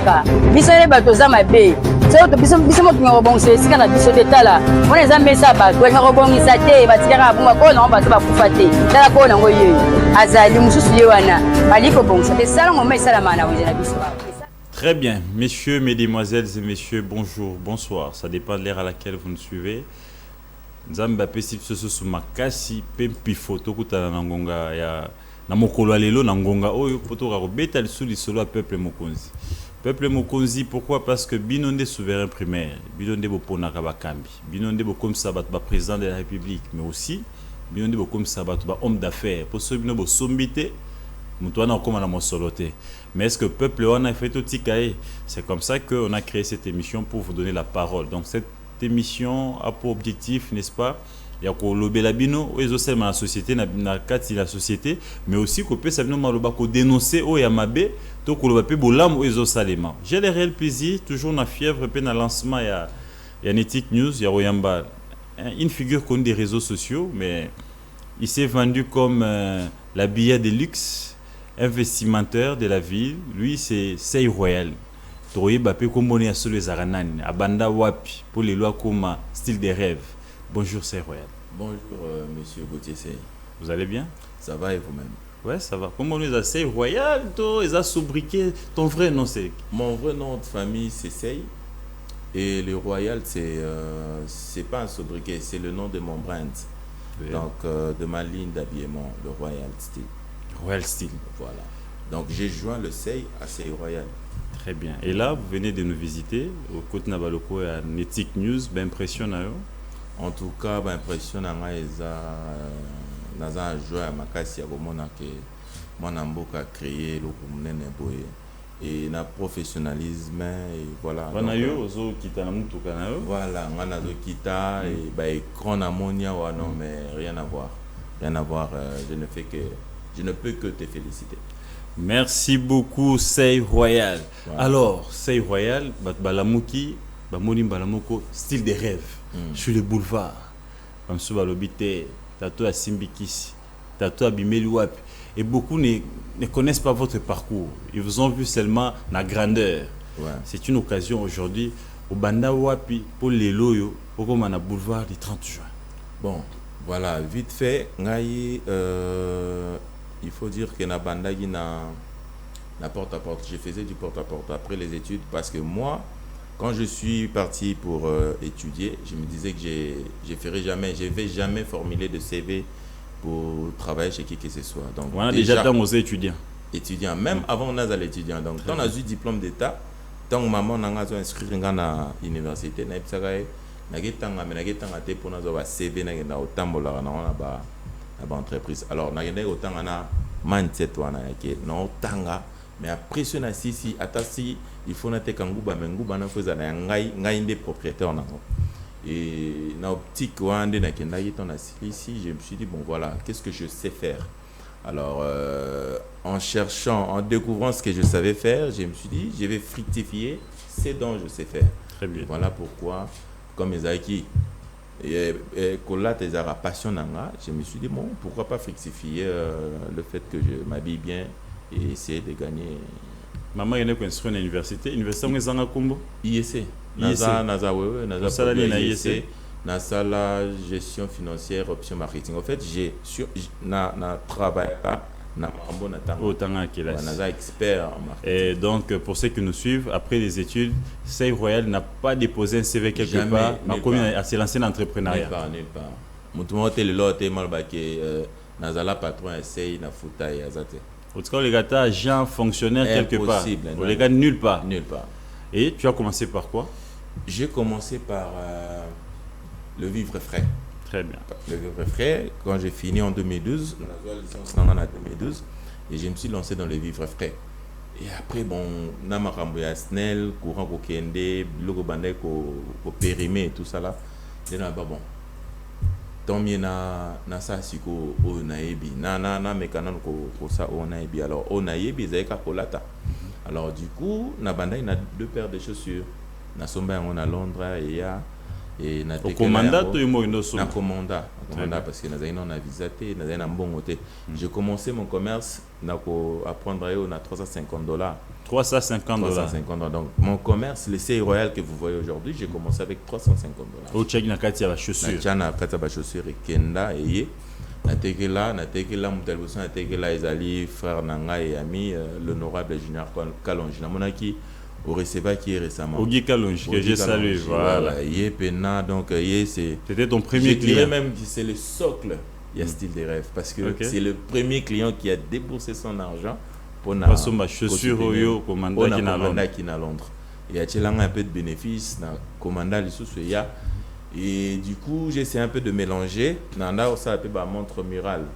kaka biso ne bato za mabe so biso mo tunga bon c'est sika na biso detala on les amesa bato nga robongisa te batikaka bunga ko na bato bakufa te tala ko na ngoye azali mususu ye wana baliko bongisa te sala ngoma isala mana weze na biso. Très bien, messieurs, mesdemoiselles et messieurs, bonjour, bonsoir. Ça dépend de l'ère à laquelle vous nous suivez. Nzamba pesi soso sumakasi pempi photo kutana na ngonga ya na mokolo alelo na ngonga oyo poto ka robeta lisuli solo a peuple mokonzi. Peuple mokonzi pourquoi? Parce que binonde souverain primaire, binonde bopona ka bakambi, binonde bo comme ça ba président de la République, mais aussi binonde bo comme ça ba homme d'affaires. Pour ceux bino bo sombité Moutouana comme la monsoloté. Mais est-ce que le peuple on a fait tout tikaé? C'est comme ça qu'on a créé cette émission pour vous donner la parole. Donc cette émission a pour objectif, n'est-ce pas, il y a pour le belabino ou les la société na kati la société, mais aussi qu'on peut savoir maloba ko dénoncer au yamabe to ko loba pe bolam ou les salema. J'ai le réel plaisir toujours na fièvre pe na lancement ya Netic News ya Royamba, une figure qu'on des réseaux sociaux, mais il s'est vendu comme l'habillé de luxe. Investimenteur de la ville, lui c'est Sey Royal. Toye Bape Komboni à Solo Zaranani, à Banda Wapi, pour les lois comme style des rêves. Bonjour Sey Royal. Bonjour monsieur Gauthier Sey. Vous allez bien? Ça va et vous-même? Ouais, ça va. Comment on les a Sey Royal, toi, ils ont sobriqué. Ton vrai nom c'est? Mon vrai nom de famille c'est Sey. Et le Royal c'est pas un sobriquet, c'est le nom de mon brand. Oui. Donc de ma ligne d'habillement, le Royal Style. Royal Style. Voilà. Donc j'ai joint le Sey à Sey Royal. Très bien. Et là, vous venez de nous visiter au Côte Nabaloko et à Netic News. Ben impressionnant. En tout cas, ben impressionnant. Dans un joie à Makassi, à mon amboka a créé le Koumnen et na professionnalisme et voilà. On a eu ozo kita na mutu kana yo. Voilà, on a zo kita et ba écran ammonia ou non mais rien à voir. Rien à voir, je ne peux que te féliciter. Merci beaucoup Sey Royal. Voilà. Alors, Sey Royal, Balamouki, Bamonim Balamoko, style des rêves. Sur le boulevard. Bamsou Balobité, Tato à Simbikisi, Tato à Bimeluap. Et beaucoup ne connaissent pas votre parcours. Ils vous ont vu seulement la grandeur. Ouais. C'est une occasion aujourd'hui au Banda Wapi pour les loyaux, pour comme on a boulevard du 30 juin. Bon, voilà, vite fait, il faut dire que na bandagi na porte à porte. Je faisais du porte à porte après les études parce que moi, quand je suis parti pour étudier, je me disais que je vais jamais formuler de CV pour travailler chez qui que ce soit. Donc on a déjà tant aux étudiants. Étudiants, même avant on a l'étudiant. Donc quand on a eu diplôme d'état, tant maman n'a pas inscrit à l'université, n'a pas été pour nous avoir CV n'a autant de entreprise. Alors n'a pas autant de mindset non tanga mais après ce si atasi il faut noter kanguba menguba na faisait ngai des propriétaires et na optique wande na kenda yiton na ici je me suis dit bon voilà qu'est-ce que je sais faire. Alors en cherchant, en découvrant ce que je savais faire, je me suis dit je vais fructifier ce dont je sais faire. Très bien. Voilà pourquoi comme Ezaki et Kolat Ezara passionnant, je me suis dit bon pourquoi pas fructifier le fait que je m'habille bien et essayer de gagner. Maman est construit à l'université. Université où est-ce combo? IEC. Naza gestion financière, option marketing. En fait, j'ai travaillé na expert en marketing. Et donc pour ceux qui nous suivent après les études, Sey Royal n'a pas déposé un CV quelque part, mais s'est lancé dans l'entrepreneuriat. Nulle part. Mutumo te le lot te malbake nazala patron essaye na futa ya zate. En tout cas, les gars, agent fonctionnaire quelque part. Les gars, nulle part. Nulle part. Et tu as commencé par quoi? J'ai commencé par le vivre frais. Très bien. Le vivre frais, quand j'ai fini en 2012, en 2012, et je me suis lancé dans le vivre frais. Et après, bon, namakambo ya snell, courant ko kende, logo bandai ko périmé et tout ça là. Et là, bon. Tant mieux na ça siko o naebi na mekanan ko ça o naebi alors o naebi zaika kolata. Alors du coup na bandai na deux paires de chaussures na somba on à Londres et ya et na au commanda to yumo ndo so na commanda parce que nazali na visa te nazali na mbongo te. J'ai commencé mon commerce na ko apprendre yo na $350. 350 donc mon commerce le CI Royal que vous voyez aujourd'hui, j'ai commencé avec $350. au check na kati ya ba chaussures na kati ya ba chaussures kenda eye na tekela mutalboso na tekela ezali frère nanga et ami l'honorable Junior Kalonji na monaki au recevoir qui est récemment Ogi Kalonji que j'ai salué, voilà. Yé Pena, donc c'était ton premier client. Je dirais même que c'est le socle, il y a style des rêves, parce que c'est le premier client qui a déboursé son argent pour na chaussure au commanda qui na Londres. Et a t un peu de bénéfices na commanda les sous ya. Et du coup, j'essaie un peu de mélanger. Nanda ça un peu ba montre murale.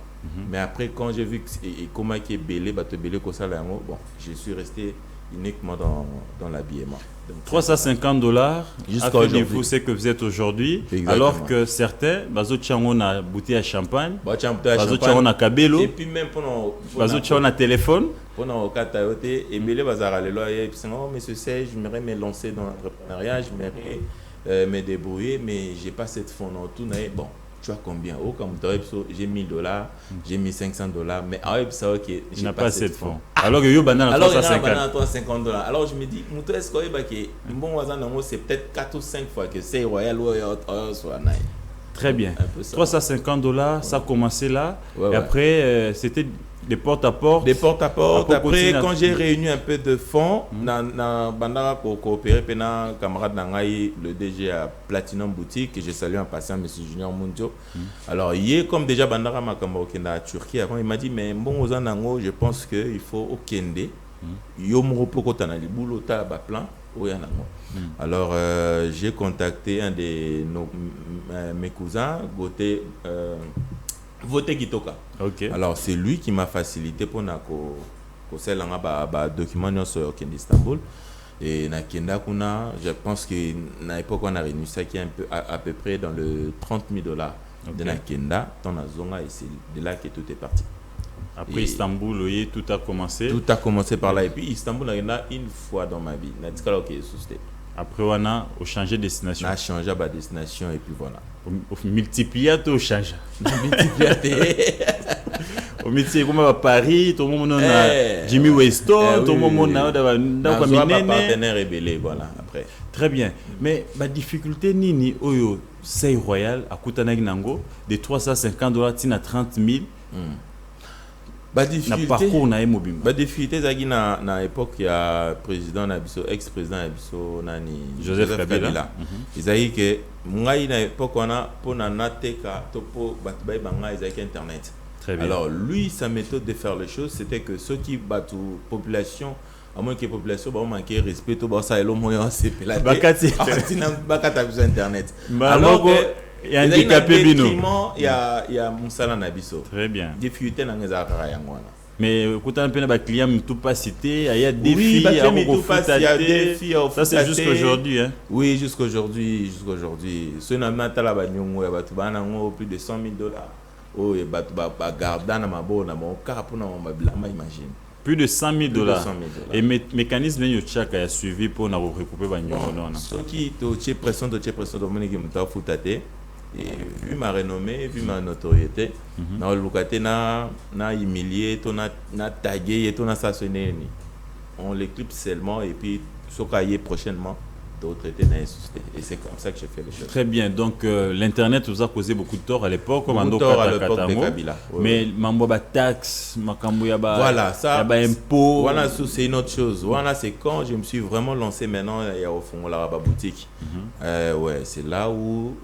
Mais après quand j'ai vu que comment qui est belé, ba te belé ko ça là, bon, je suis resté uniquement dans l'habillement. $350 jusqu'à aujourd'hui. Vous c'est que vous êtes aujourd'hui, alors que certains, bazo tchango a bouteille à champagne, bazo tchango a cabello, et puis même pendant bazo tchango a téléphone. Pendant au Katayote, et Bélé Bazar les lois, et puis oh monsieur c'est, je m'aimerais me lancer dans l'entrepreneuriat, je m'aimerais me débrouiller, mais j'ai pas cette fonds dans tout. Bon, tu as combien? Oh, comme j'ai $1000, j'ai $1500, mais ah ouais, ça ok, j'ai pas cette fonds. Alors que yo banana $350. Alors je me dis, mouto est-ce que bon c'est peut-être 4 ou 5 fois que c'est Royal soit nice. Très bien. $350, ça a commencé là. Et après, c'était des porte-à-porte. Des porte-à-porte. Après, quand j'ai réuni un peu de fonds, na bandara pour coopérer, pena camarade Nangaï, le DG à Platinum Boutique, que je salue en passant, M. Junior Mundio. Alors, hier, comme déjà bandara Makamba Okenda à Turquie, avant, il m'a dit, mais bon, aux Anango, je pense qu'il faut au Kende. Yomo Poko Tanali, boulot, t'as plan. Alors, j'ai contacté un de mes cousins, Voté Kitoka. Okay. Alors, c'est lui qui m'a facilité pour faire un document sur Istanbul. Et na Kenda Kuna, je pense que à l'époque, on a réuni ça qui est à peu près dans le $30,000 de na Kenda, dans la zone, et c'est de là que tout est parti. Après Istanbul, oui, tout a commencé. Tout a commencé par là. Et puis Istanbul, il y en a une fois dans ma vie. Après, on a changé de destination. On a changé de destination et puis voilà. On multiplie tout change. On multiplie comme à Paris, tout le monde a Jimmy Weston, tout le monde a un partenaire rébellé, voilà. Après. Très bien. Mais la difficulté nini oyo c'est royal à Koutanag Nango de $350 tina 30,000. Difficulté zagi na époque il y a président nabiso ex-président nabiso nani Joseph Kabila. Ils que ngai na époque on a pour na nateka topo batbay banga ils internet. Très bien. Alors lui sa méthode de faire les choses c'était que ceux qui battent population à moins que la population va manquer respect tout ça et l'homme c'est pelé. Bakati bakata besoin internet. Alors que il y a handicapé bino. Il y a Moussala Nabiso. Très bien. Difficulté dans les affaires yangwana. Mais quand on a un client tout pas cité, il y a des filles, il y a des filles. Ça c'est jusqu'aujourd'hui hein. Oui, jusqu'aujourd'hui. Ce n'a pas la bagnongo ya batu bana ngo plus de $100,000. Oh et batu ba garda na mabona mon car pour na ma imagine. Plus de $100,000. Et mécanisme yo chaka a suivi pour na recouper bagnongo non. Ce qui te pression de moni qui m'ta futate. Et vu ma renommée, vu ma notoriété, na lukate na humilié, na tagué et na stationné. On l'éclipse seulement et puis sokaye prochainement d'autres étaient insustés. Et c'est comme ça que j'ai fait les choses. Très bien. Donc l'internet vous a causé beaucoup de tort à l'époque, comme à l'époque de Kabila. Mais mamboba taxe, makambo yaba. Voilà, ça. Yaba impôt. Voilà, c'est une autre chose. Voilà, c'est quand je me suis vraiment lancé maintenant il y a au fond la boutique. Ouais, c'est là où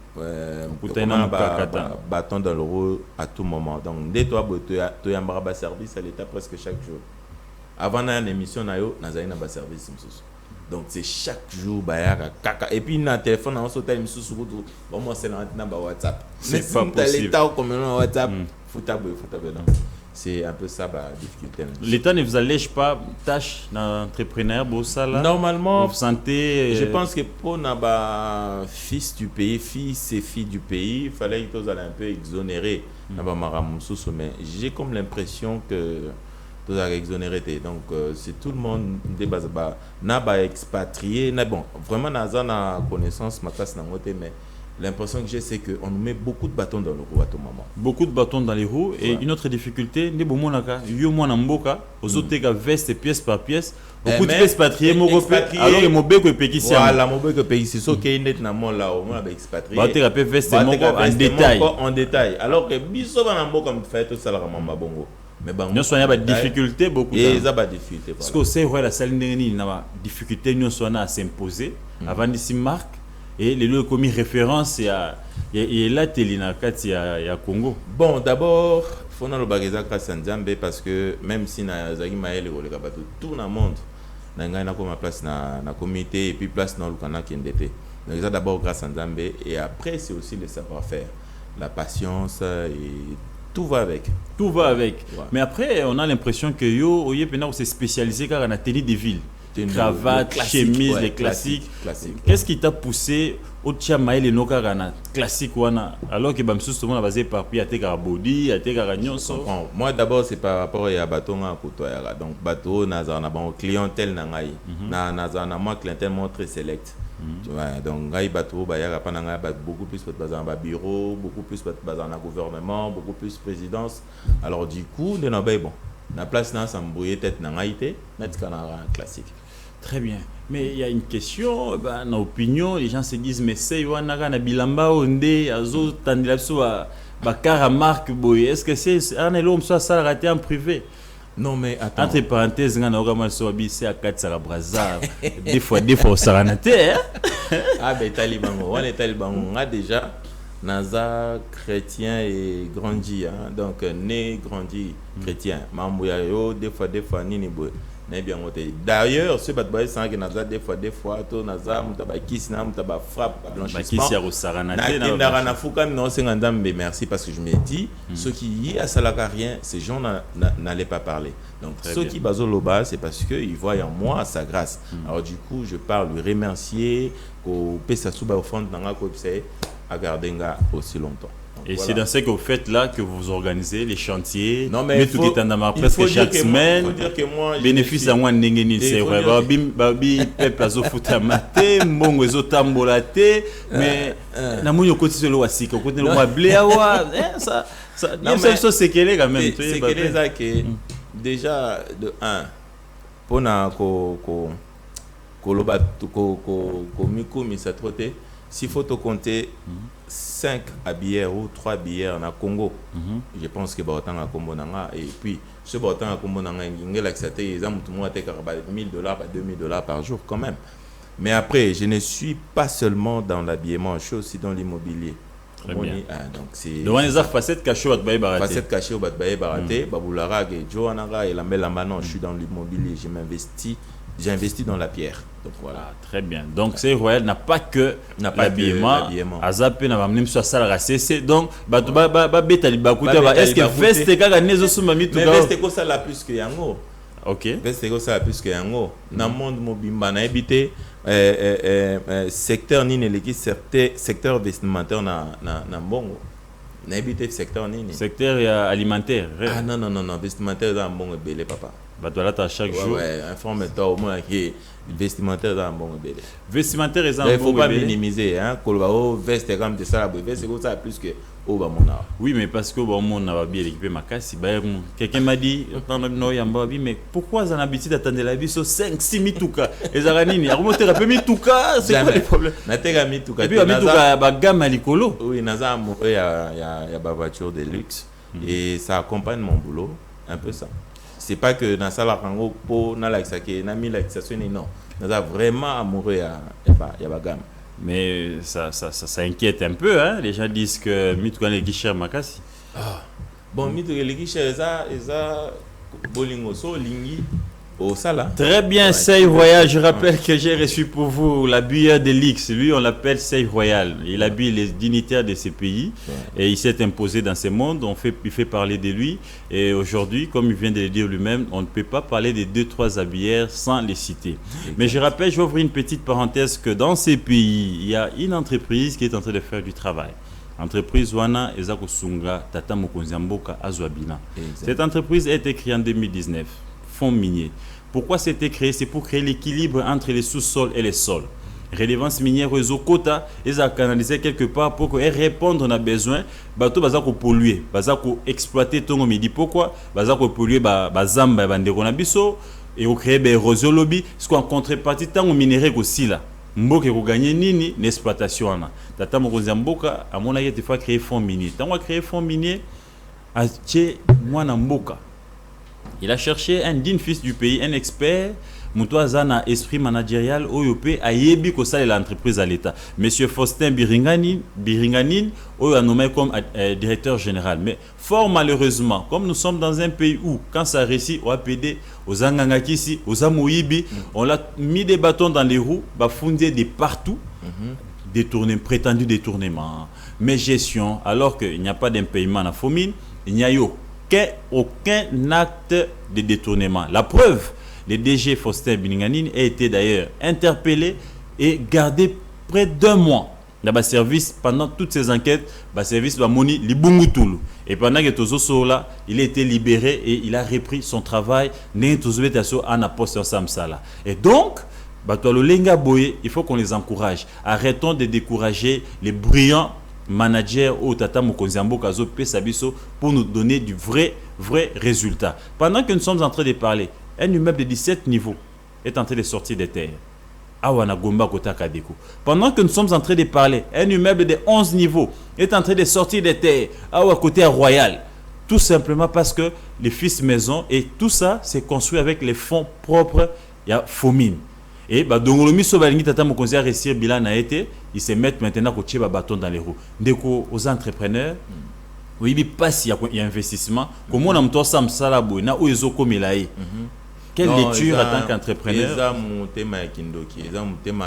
bâton dans le roue à tout moment. Donc dès toi tu as un service à l'état presque chaque jour. Avant une émission nayo nazali na ba service msusu. Donc c'est chaque jour bayaka kaka et puis na téléphone on saute msusu bon moi c'est na ba WhatsApp. C'est pas possible. L'état comme WhatsApp foutable. C'est un peu ça la difficulté. L'État ne vous allège pas tâche d'entrepreneur bossala. Normalement, vous sentez je pense que pour naba fils du pays, fils et filles du pays, il fallait que vous allez un peu exonérer naba maramususu mais j'ai comme l'impression que vous allez exonérer donc c'est tout le monde des bases naba expatrié bon vraiment naza na connaissance ma classe na moté mais l'impression que j'ai, c'est qu'on nous met beaucoup de bâtons dans le roues à tout moment. Beaucoup de bâtons dans les roues. Et une autre difficulté, ne bon monaka, yo mona mboka, aux autres ga veste pièce par pièce. Beaucoup de expatriés, alors que mobeko pekisi. Voilà, mobeko pekisi. So que net na mon là, on a expatrié. Ba te rapé veste moko en détail. En détail. Alors que biso na mboka mfait tout ça la mamba bongo. Mais bon. Nous sommes à difficulté beaucoup. Et ça va difficulté. Parce que c'est vrai la salle n'eni na difficulté nous sommes à s'imposer avant d'ici marque. Et les lieux commis référence et là Telina Kati à Congo. Bon, d'abord, il faut le bagage à Nzambe parce que même si na zaki maël tout le monde n'a pas ma place na comité et puis place dans le canal qui est donc ça d'abord grâce à Nzambe et après c'est aussi le savoir-faire, la patience et tout va avec. Tout va avec. Ouais. Mais après on a l'impression que yo s'est spécialisé car on a tenue des villes. Cravate, chemise, les classiques. Qu'est-ce qui t'a poussé au Tchamaï et Nokarana classique wana alors que Bamsous tout le monde a basé par puis à Tegarabodi, à Tegaragnon. Moi d'abord c'est par rapport à bateau à Kotoyara. Donc bateau nazana bon clientèle nangai. Nazana moi clientèle très select. Tu vois donc ngai bateau ba yara pananga beaucoup plus bazar ba bureau, beaucoup plus bazar na gouvernement, beaucoup plus présidence. Alors du coup de na bon. La place na s'embrouiller tête nangaïté, mettre canara classique. Très bien. Mais il y a une question, dans l'opinion, les gens se disent, mais c'est na bilamba onde, azo tandilapso à bakara marque boy. Est-ce que c'est un homme soit ça raté en privé? Non mais attends. Entre parenthèses, on a vraiment sobi c'est à 4 sara brazza. Des fois au saranate. Ah ben talibango, on est talibango. On a déjà naza chrétien et grandi hein. Donc né grandi chrétien. Mamouya yo des fois nini boy. D'ailleurs, ce batboy sans que naza des fois to naza mutaba kiss na mutaba frappe blanchissement. Bakisi ya rosaranate na fuka non sengandam mais merci parce que je me dis ceux qui y a salaka rien, ces gens n'allaient pas parler. Donc très ceux bien. qui basent bas c'est parce que ils voient en moi sa grâce. Alors du coup, je parle lui remercier ko pesa suba au fond nanga ko pse à garder nga aussi longtemps. Donc, et voilà. c'est dans ce que vous faites là que vous organisez les chantiers. Non mais tout est en presque chaque semaine. Il faut dire que moi bénéfice à moi ndengeni c'est vrai. Babi peuple azo futa maté, mbongo ezo tambola té, mais na munyo koti solo wasika, koti le moi blé awa, ça non mais ça c'est qu'elle quand même. C'est que les a que déjà de 1 pona ko loba ko miko mi sa troté. S'il faut te compter 5 habillères ou 3 billets en Congo, je pense que Baotan a Combo Nanga. Et puis, ce Baotan a Combo Nanga, il a accepté, il a $1,000, $2,000 par jour quand même. Mais après, je ne suis pas seulement dans l'habillement, je suis aussi dans l'immobilier. Très bien. Donc c'est devant les facettes cachées au Batbaye Baraté. Facettes cachées au Batbaye Baraté, Baboulara, Johanara et Lambela Manon, je suis dans l'immobilier, j'ai investi dans la pierre. Donc voilà. Ah, très bien. Donc c'est Royal n'a pas que l'habillement. Azapé n'a pas même sur ça la c'est donc est-ce que veste kaka nezo sumami tout mais veste ko ça la plus que yango. OK. Veste ko ça la plus que yango. Na monde mobimba na habité secteur nini leki secteur vestimentaire na mbongo. Na habité secteur nini? Secteur alimentaire. Ah non, vestimentaire dans mbongo belé papa. À chaque jour. Ouais, informe-toi au moins que vestimentaire dans bon belé. Vestimentaire est il faut pas minimiser hein, kolba veste comme de ça veste comme ça plus que au bamona. Oui, mais parce que bon monde n'a pas bien équipé ma casse, quelqu'un m'a dit mais pourquoi on a habitué d'attendre la vie sur 5 6 mituka et zaranini a remonter un peu mituka, c'est quoi le problème? Na tega mituka. Et puis mituka ba gamme à l'icolo. Oui, naza il y a ba voiture de luxe et ça accompagne mon boulot, un peu ça. C'est pas que dans ça la rango pour na like ça que na mi like ça non. Nous avons vraiment amoureux à gamme. Mais ça inquiète un peu hein. Les gens disent que Mitoukan les guichets makasi. Ah. Bon Mitoukan les guichets ça bolingo so lingi au sala. Très bien, Sey Royal. Je rappelle que j'ai reçu pour vous l'habilleur de l'X. Lui, on l'appelle Sey Royal. Il habille les dignitaires de ces pays et il s'est imposé dans ce monde. Il fait parler de lui. Et aujourd'hui, comme il vient de le dire lui-même, on ne peut pas parler des 2-3 habilleurs sans les citer. Mais je rappelle, je vais ouvrir une petite parenthèse que dans ces pays, il y a une entreprise qui est en train de faire du travail. Entreprise Wana Ezako Sunga Tata Mokonziamboka Azwabina. Cette entreprise a été créée en 2019. Fonds miniers. Pourquoi c'était créé? C'est pour créer l'équilibre entre les sous-sols et les sols. redevance minière réseau quota ils a canalisé quelque part pour que répondre à besoin bato baza ko polluer baza ko exploiter tongo midi pourquoi baza ko polluer bazamba bandeko na biso et au créer érosion lobby ce qu'en contrepartie tango minéraux aussi là mboka ko gagner nini l'exploitation na tata mokonzi mboka amona yete fa créer fonds minier tango créer fonds minier a tché mwana mboka il a cherché un digne fils du pays un expert Moutoaza na esprit managérial OYOP a yebi ko ça l'entreprise à l'état. Monsieur Faustin Biringanine oyo a nommé comme directeur général. Mais fort malheureusement, comme nous sommes dans un pays où quand ça réussit au APD, aux Angangakisi, aux Amoyibi, on l'a mis des bâtons dans les roues, bah fondé de partout, prétendu détournement, mais gestion, alors qu'il n'y a pas d'impayement à Fomine, il n'y a eu aucun acte de détournement. La preuve, le DG Faustin Biringanine a été d'ailleurs interpellé et gardé près d'un mois dans le service pendant toutes ces enquêtes. Le service va moni libungutulu et pendant que Tozo Sola il a été libéré et il a repris son travail. Et donc, il faut qu'on les encourage. Arrêtons de décourager les brillants managers au Tata Mokonziambo Kazo Pesabiso pour nous donner du vrai résultat. Pendant que nous sommes en train de parler, un immeuble de 17 niveaux est en train de sortir des terres. Pendant que nous sommes en train de parler, un immeuble de 11 niveaux est en train de sortir des terres à côté à Royal. Tout simplement parce que les fils maison et tout ça c'est construit avec les fonds propres de Fomine. Et Dongolomi Sobalingi Tata Mokonzi a réussi bilan a été, ils se mettent maintenant à tirer bâton dans les roues. Dès aux entrepreneurs, oui, pas s'il y a investissement, comment on a mis ça salabo na où ils ont comme il a eu. Quelle lecture en tant qu'entrepreneur? Eza mon thème ya kindoki, eza mon thème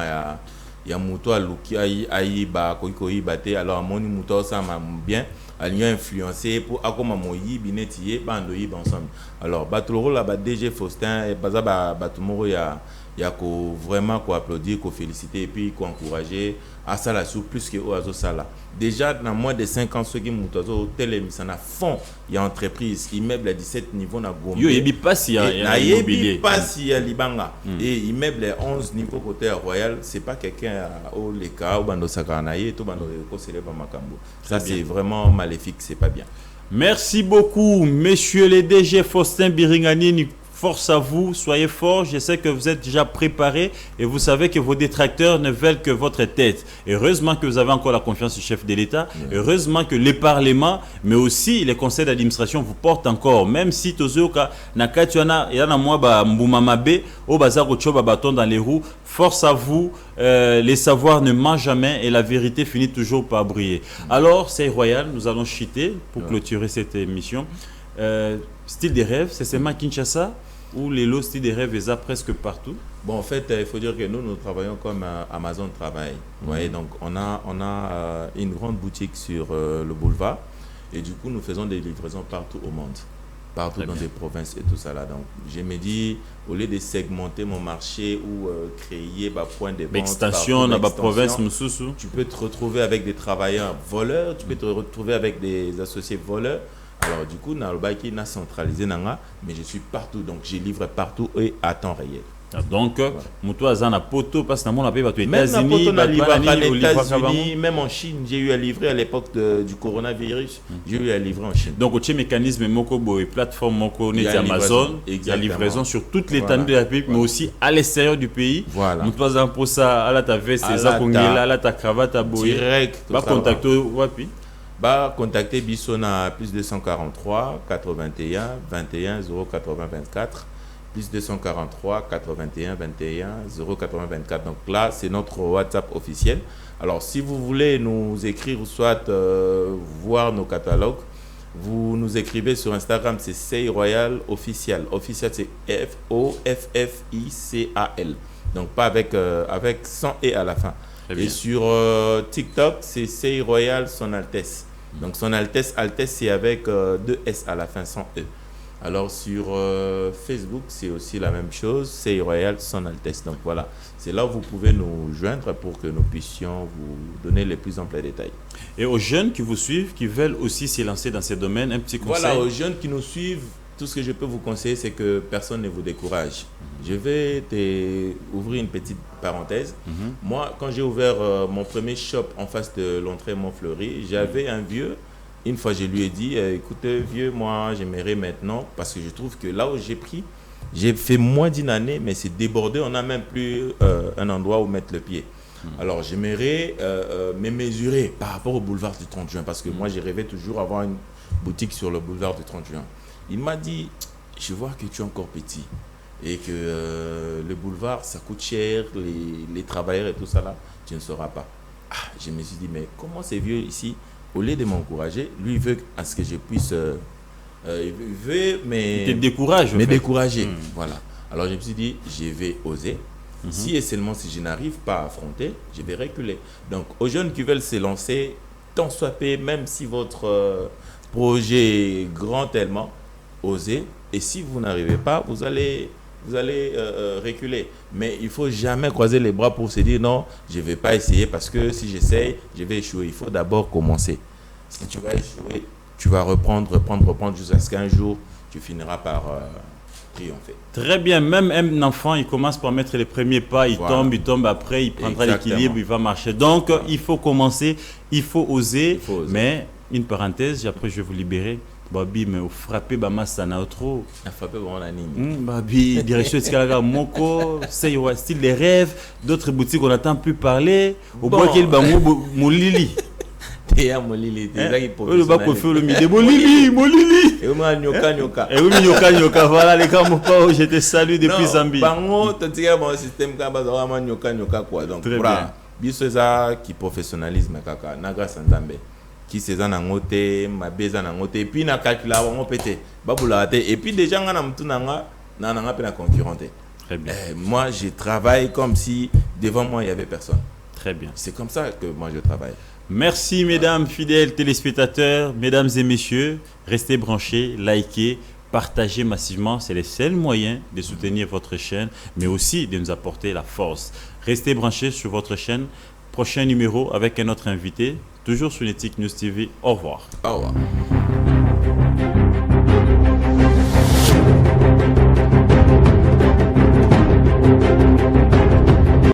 ya muto aluki ayi ba koyi bate alors moni muto ça m'a bien allié influencer pour akoma moyi binetier bando yi ensemble. Alors batolo la ba DG Faustin et baza ba tumoro ya vraiment ko applaudir, ko féliciter et puis ko encourager à ça la sous plus que oazo sala. Déjà dans moins de 5 ans ceux qui mutozo hôtel ça na fond il y a entreprise immeuble à 17 niveaux na Gombe. Yo yebi pas si y a immobilier. Pas si y a libanga et immeuble à 11 niveaux côté Royal, c'est pas quelqu'un au leka ou bando sakanaye tout bando ko célèbre makambo. Ça c'est vraiment maléfique, c'est pas bien. Merci beaucoup monsieur le DG Faustin Biringanine. Force à vous, soyez forts, je sais que vous êtes déjà préparés et vous savez que vos détracteurs ne veulent que votre tête. Heureusement que vous avez encore la confiance du chef de l'État, heureusement que le Parlement, mais aussi les conseils d'administration vous portent encore, même si Tozoka, Nakatuana, et là, moi, Mboumamabe, au bazar, au choba, bâton dans les roues, force à vous, les savoirs ne mentent jamais et la vérité finit toujours par briller. Alors, c'est royal, nous allons chuter pour clôturer cette émission. Style des rêves, c'est seulement Kinshasa où les lots style des rêves ils presque partout. Bon, en fait, il faut dire que nous travaillons comme Amazon travaille. Vous voyez, donc on a une grande boutique sur le boulevard et du coup nous faisons des livraisons partout au monde, partout dans des provinces et tout ça là. Donc je me dis au lieu de segmenter mon marché ou créer point de vente extension dans la province Moussoussou, tu peux te retrouver avec des travailleurs voleurs, tu peux te retrouver avec des associés voleurs. Alors du coup, Nalobaki n'a centralisé nanga, mais je suis partout, donc je livre partout et à temps réel. Donc, Mouto Azana Poto, parce que mon pays va aux États-Unis, même en Chine, j'ai eu à livrer à l'époque du coronavirus, j'ai eu à livrer en Chine. Donc, au mécanisme Moko et plateforme Moko, Amazon, il y a livraison sur toute l'étendue de la République, mais aussi à l'extérieur du pays. Voilà. Mouto Azana pour ça, à la ta veste, à la ta cravate à boyer. Direct. Va contacter Wapi. Contactez Bissona plus 243 81 21 080 24 plus 243 81 21 080 24. Donc là c'est notre WhatsApp officiel. Alors si vous voulez nous écrire ou soit voir nos catalogues, vous nous écrivez sur Instagram, c'est Sei Royal officiel. Officiel c'est FOFFICAL. Donc pas avec sans et à la fin. Et sur TikTok, c'est Sei Royal Son Altesse. Donc Son Altesse, Altesse c'est avec 2 S à la fin, sans E. Alors sur Facebook, c'est aussi la même chose, Sei Royal Son Altesse. Donc voilà, c'est là où vous pouvez nous joindre pour que nous puissions vous donner les plus amples détails. Et aux jeunes qui vous suivent, qui veulent aussi se lancer dans ces domaines, un petit conseil. Voilà, aux jeunes qui nous suivent, tout ce que je peux vous conseiller, c'est que personne ne vous décourage. Je vais ouvrir une petite parenthèse. Moi, quand j'ai ouvert mon premier shop en face de l'entrée Montfleury, j'avais un vieux. Une fois, je lui ai dit, écoutez, vieux, moi, j'aimerais maintenant, parce que je trouve que là où j'ai fait moins d'une année, mais c'est débordé, on n'a même plus un endroit où mettre le pied. Alors, j'aimerais me mesurer par rapport au boulevard du 30 juin, parce que moi, j'ai rêvé toujours avoir une boutique sur le boulevard du 30 juin. Il m'a dit, je vois que tu es encore petit et que le boulevard, ça coûte cher, les travailleurs et tout ça là, tu ne sauras pas. Je me suis dit, mais comment ces vieux ici, au lieu de m'encourager, lui il veut à ce que je puisse... il veut te décourage, me décourager. Voilà. Alors je me suis dit, je vais oser. Si et seulement si je n'arrive pas à affronter, je vais reculer. Donc aux jeunes qui veulent se lancer, tant soit peu, même si votre projet est grand tellement, osez. Et si vous n'arrivez pas, vous allez reculer. Mais il ne faut jamais croiser les bras pour se dire non, je ne vais pas essayer parce que si j'essaye, je vais échouer. Il faut d'abord commencer. Si tu vas échouer, tu vas reprendre jusqu'à ce qu'un jour, tu finiras par triompher. Très bien. Même un enfant, il commence par mettre les premiers pas, il tombe, après, il prendra l'équilibre, il va marcher. Donc, il faut commencer, il faut oser. Mais, une parenthèse, après je vais vous libérer. Babi, mais au frappé, bah, ça n'a trop. A frappé, bon, on anime. Babi, direction de Skalaga, Moko, c'est style des rêves, d'autres boutiques, on n'entend plus parler. Au bois qu'il va Molili. Et à Molili, c'est ça qui peut. Le bac au feu, le midi, Molili. Et moi, Nyoka. Et oui, Nyoka, voilà les gars, mon père, je te salue depuis Zambie. Bango, tu as un système qui est Nyoka, quoi. Donc, voilà. C'est ça qui professionnalisme, kaka, nagra sanzambe. Qui c'est ça nangote ma beza nangote et puis na calcula on pété babula et puis déjà ngana mtunanga na pe na concurrente. Très bien. Moi je travaille comme si devant moi il y avait personne. Très bien. C'est comme ça que moi je travaille. Merci mesdames fidèles téléspectateurs, mesdames et messieurs, restez branchés, likez, partagez massivement, c'est le seul moyen de soutenir votre chaîne mais aussi de nous apporter la force. Restez branchés sur votre chaîne. Prochain numéro avec un autre invité, toujours sur Nettic News TV. Au revoir. Au revoir.